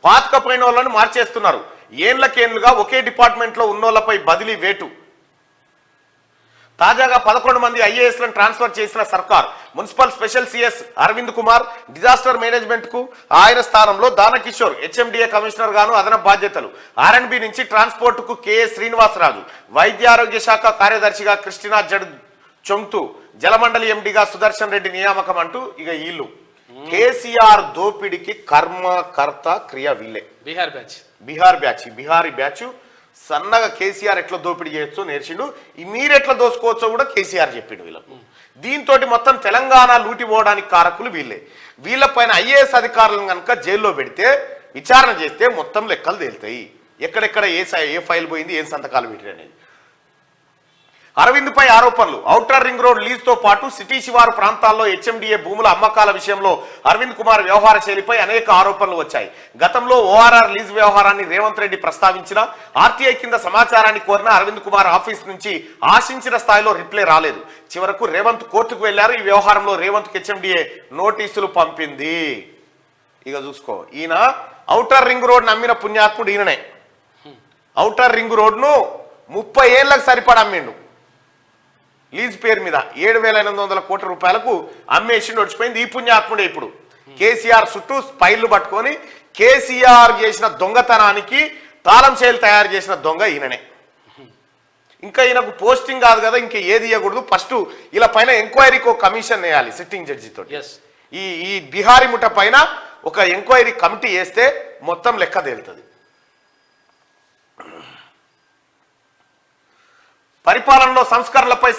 పాతకపోయిన వాళ్ళను మార్చేస్తున్నారు. ఏళ్లకేళ్లుగా ఒకే డిపార్ట్మెంట్లో ఉన్నోళ్లపై బదిలీ వేటు. తాజాగా 11 మంది ఐఏఎస్లను ట్రాన్స్ఫర్ చేసిన సర్కార్. Municipal special CS Aravind Kumar disaster management కు ఆయన స్థానంలో దానకిషోర్ హెచ్ఎండిఏ కమిషనర్ గాను అదనపు బాధ్యతలు. ఆర్ఎండ్బి నుంచి ట్రాన్స్పోర్ట్ కు కెఎస్ శ్రీనివాసరాజు, వైద్య ఆరోగ్య శాఖ కార్యదర్శిగా క్రిస్టినా జడ్ చొంగ్తు, జలమండలి ఎండిగా సుదర్శన్ రెడ్డి నియామకం అంటూ ఇక వీళ్ళు కేసీఆర్ దోపిడికి కర్త క్రియ వీళ్ళే. బిహారీ బ్యాచ్ సన్నగా కేసీఆర్ ఎట్లా దోపిడీ చేయొచ్చో నేర్చిండు. మీరెట్లా దోసుకోవచ్చో కూడా కేసీఆర్ చెప్పిండు వీళ్ళకు. దీంతో మొత్తం తెలంగాణ లూటిపోవడానికి కారకులు వీళ్ళే. వీళ్ళపైన ఐఏఎస్ అధికారులను కనుక జైల్లో పెడితే విచారణ చేస్తే మొత్తం లెక్కలు తేలుతాయి. ఎక్కడెక్కడ ఏ ఫైల్ పోయింది, ఏం సంతకాలు పెట్టింది అనేది. అరవింద్ పై ఆరోపణలు. ఔటర్ రింగ్ రోడ్ లీజ్ తో పాటు సిటీ శివారు ప్రాంతాల్లో హెచ్ఎండిఏ భూముల అమ్మకాల విషయంలో అరవింద్ కుమార్ వ్యవహార శైలిపై అనేక ఆరోపణలు వచ్చాయి. గతంలో ఓఆర్ఆర్ లీజ్ వ్యవహారాన్ని రేవంత్ రెడ్డి ప్రస్తావించిన ఆర్టీఐ కింద సమాచారాన్ని కోరిన అరవింద్ కుమార్ ఆఫీస్ నుంచి ఆశించిన స్థాయిలో రిప్లై రాలేదు. చివరకు రేవంత్ కోర్టుకు వెళ్లారు. ఈ వ్యవహారంలో రేవంత్ హెచ్ఎండిఏ నోటీసులు పంపింది. ఇక చూసుకో, ఈయన ఔటర్ రింగ్ రోడ్ నమ్మిన పుణ్యాత్ముడు ఈయననే. ఔటర్ రింగ్ రోడ్ ను 30 ఏళ్లకు సరిపడా అమ్మిండు. లీజ్ పేరు మీద 7,800 కోట్ల రూపాయలకు అమ్మేసి నడిచిపోయింది ఈ పుణ్యాత్ముడే. ఇప్పుడు కేసీఆర్ చుట్టూ స్పైళ్లు పట్టుకొని కేసీఆర్ చేసిన దొంగతనానికి తాళం చేలు తయారు చేసిన దొంగ ఈయననే. ఇంకా ఈయనకు పోస్టింగ్ కాదు కదా, ఇంకా ఏది ఇవ్వకూడదు. ఫస్ట్ ఇలా పైన ఎంక్వైరీకి ఒక కమిషన్ వేయాలి సిట్టింగ్ జడ్జితో. ఈ బిహారీ ముఠ పైన ఒక ఎంక్వైరీ కమిటీ వేస్తే మొత్తం లెక్క తేలుతుంది. పరిపాలనలో సంస్కరణలపై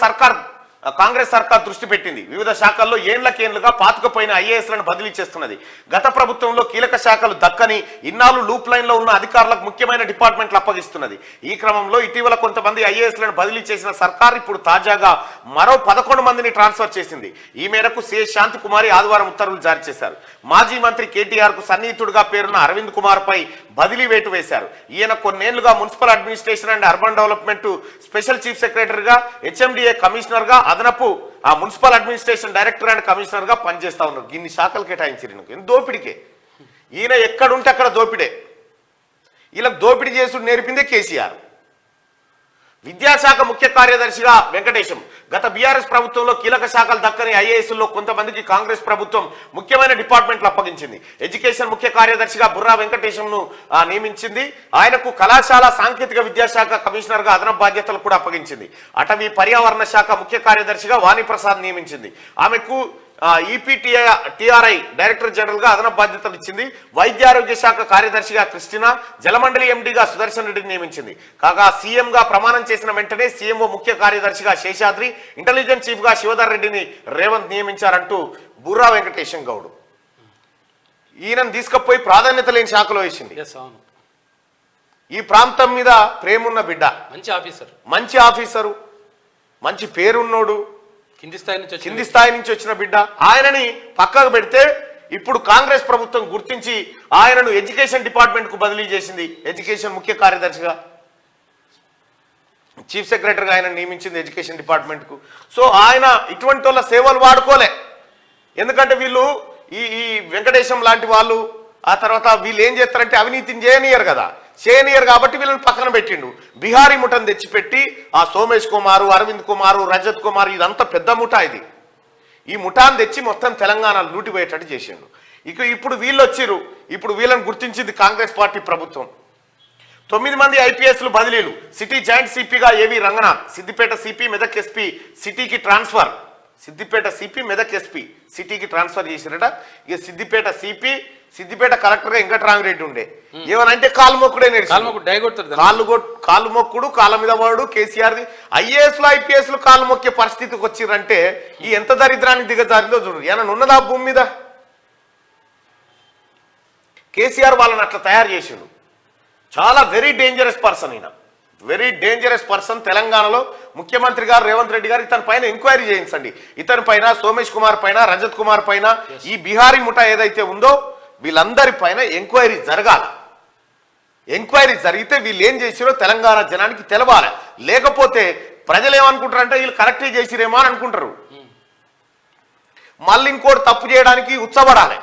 కాంగ్రెస్ సర్కార్ దృష్టి పెట్టింది. వివిధ శాఖల్లో ఏళ్లకేళ్లుగా పాతుకుపోయిన ఐఏఎస్లను బదిలీ చేస్తున్నది. గత ప్రభుత్వంలో కీలక శాఖలు దక్కని ఇన్నాళ్ళు లూప్ లైన్ లో ఉన్న అధికారులకు ముఖ్యమైన డిపార్ట్మెంట్లు అప్పగిస్తున్నది. ఈ క్రమంలో ఇటీవల కొంతమంది ఐఏఎస్లను బదిలీ చేసిన సర్కార్ ఇప్పుడు తాజాగా మరో 11 మందిని ట్రాన్స్ఫర్ చేసింది. ఈ మేరకు సిఎస్ శాంతికుమారి ఆదివారం ఉత్తర్వులు జారీ చేశారు. మాజీ మంత్రి కేటీఆర్ కు సన్నిహితుడుగా పేరున్న అరవింద్ కుమార్ పై బదిలీ వేటు వేశారు. ఈయన కొన్నేళ్లుగా municipal administration and urban development special chief సెక్రటరీగా, హెచ్ఎండిఏ కమిషనర్ గా, అదనపు municipal administration director and commissioner గా పనిచేస్తా ఉన్నారు. ఇన్ని శాఖలు కేటాయించారు. దోపిడికే ఈయన ఎక్కడుంటే అక్కడ దోపిడే. ఇలా దోపిడీ చేసుడు నేర్పిందే కేసీఆర్. విద్యాశాఖ ముఖ్య కార్యదర్శిగా వెంకటేశం. గత బీఆర్ఎస్ ప్రభుత్వంలో కీలక శాఖలు దక్కని ఐఏఎస్లో కొంతమందికి కాంగ్రెస్ ప్రభుత్వం ముఖ్యమైన డిపార్ట్మెంట్లు అప్పగించింది. ఎడ్యుకేషన్ ముఖ్య కార్యదర్శిగా బుర్రా వెంకటేశంను నియమించింది. ఆయనకు కళాశాల సాంకేతిక విద్యాశాఖ కమిషనర్ గా అదనపు బాధ్యతలు కూడా అప్పగించింది. అటవీ పర్యావరణ శాఖ ముఖ్య కార్యదర్శిగా వాణిప్రసాద్ నియమించింది. ఆమెకు ఈపీటీఆర్ఐ డైరెక్టర్ జనరల్ గా అదనపు బాధ్యతలు ఇచ్చింది. వైద్యారోగ్య శాఖ కార్యదర్శిగా క్రిస్టినా, జలమండలి ఎండిగా సుదర్శన్ రెడ్డిని నియమించింది. కాగా సీఎం గా ప్రమాణం చేసిన వెంటనే సీఎంఓ ముఖ్య కార్యదర్శిగా శేషాద్రి, ఇంటెలిజెన్స్ చీఫ్ గా శివధర్ రెడ్డిని రేవంత్ నియమించారంటూ బుర్రా వెంకటేశం గౌడ్ ఈయనను తీసుకుపోయి ప్రాధాన్యత లేని శాఖలో వేసింది. ఈ ప్రాంతం మీద ప్రేమున్న బిడ్డ, మంచి ఆఫీసరు, మంచి పేరున్నోడు, కింది స్థాయి నుంచి వచ్చిన బిడ్డ. ఆయనని పక్కకు పెడితే ఇప్పుడు కాంగ్రెస్ ప్రభుత్వం గుర్తించి ఆయనను ఎడ్యుకేషన్ డిపార్ట్మెంట్ కు బదిలీ చేసింది. ఎడ్యుకేషన్ ముఖ్య కార్యదర్శిగా, చీఫ్ సెక్రటరీగా ఆయన నియమించింది ఎడ్యుకేషన్ డిపార్ట్మెంట్ కు. సో ఆయన ఇటువంటి వాళ్ళ సేవలు వాడుకోలే. ఎందుకంటే వీళ్ళు ఈ వెంకటేశం లాంటి వాళ్ళు, ఆ తర్వాత వీళ్ళు ఏం చేస్తారంటే అవినీతిని చేయనియరు కదా, చేయనియరు కాబట్టి వీళ్ళని పక్కన పెట్టిండు. బిహారీ ముఠను తెచ్చిపెట్టి ఆ సోమేష్ కుమారు, అరవింద్ కుమారు, రజత్ కుమార్, ఇదంతా పెద్ద ముఠా. ఈ ముఠాను తెచ్చి మొత్తం తెలంగాణ లూటిపోయేటట్టు చేసిండు. ఇప్పుడు వీళ్ళు వచ్చిర్రు. ఇప్పుడు వీళ్ళని గుర్తించింది కాంగ్రెస్ పార్టీ ప్రభుత్వం. 9 మంది ఐపీఎస్లు బదిలీలు. సిటీ జాయింట్ సిపిగా ఏవి రంగనాథ్, సిద్దిపేట సిపి, మెదక్ ఎస్పీ సిటీకి transfer. Siddipet CP, Medak SP సిటీకి ట్రాన్స్ఫర్ చేసిరట. ఇక సిద్దిపేట సిపి, సిద్దిపేట కలెక్టర్ గా వెంకటరామిరెడ్డి ఉండే. ఏమనంటే కాలు మొక్కుడే కాళ్ళు మొక్కుడు, కాళ్ళ మీద వాడు కేసీఆర్ది. ఐఏఎస్లు ఐపీఎస్లు కాళ్ళు మొక్కే పరిస్థితికి వచ్చిరంటే ఈ ఎంత దరిద్రానికి దిగజారిందో చూడు. ఏమన్నా ఉన్నదా భూమి మీద? కేసీఆర్ వాళ్ళని అట్లా తయారు చేసిండు. చాలా వెరీ డేంజరస్ పర్సన్ ఈయన, వెరీ డేంజరస్ పర్సన్. తెలంగాణలో ముఖ్యమంత్రి గారు రేవంత్ రెడ్డి గారు ఇతని పైన ఎంక్వైరీ చేయించండి. ఇతని పైన, సోమేష్ కుమార్ పైన, రజత్ కుమార్ పైన, ఈ బిహారీ ముఠా ఏదైతే ఉందో వీళ్ళందరి పైన ఎంక్వైరీ జరగాల. ఎంక్వైరీ జరిగితే వీళ్ళు ఏం చేసిరో తెలంగాణ జనానికి తెలవాలి. లేకపోతే ప్రజలు ఏమనుకుంటారంటే వీళ్ళు కరెక్టే చేసిరేమో అని అనుకుంటారు. మళ్ళీ ఇంకోటి తప్పు చేయడానికి ఉత్సపడాలి.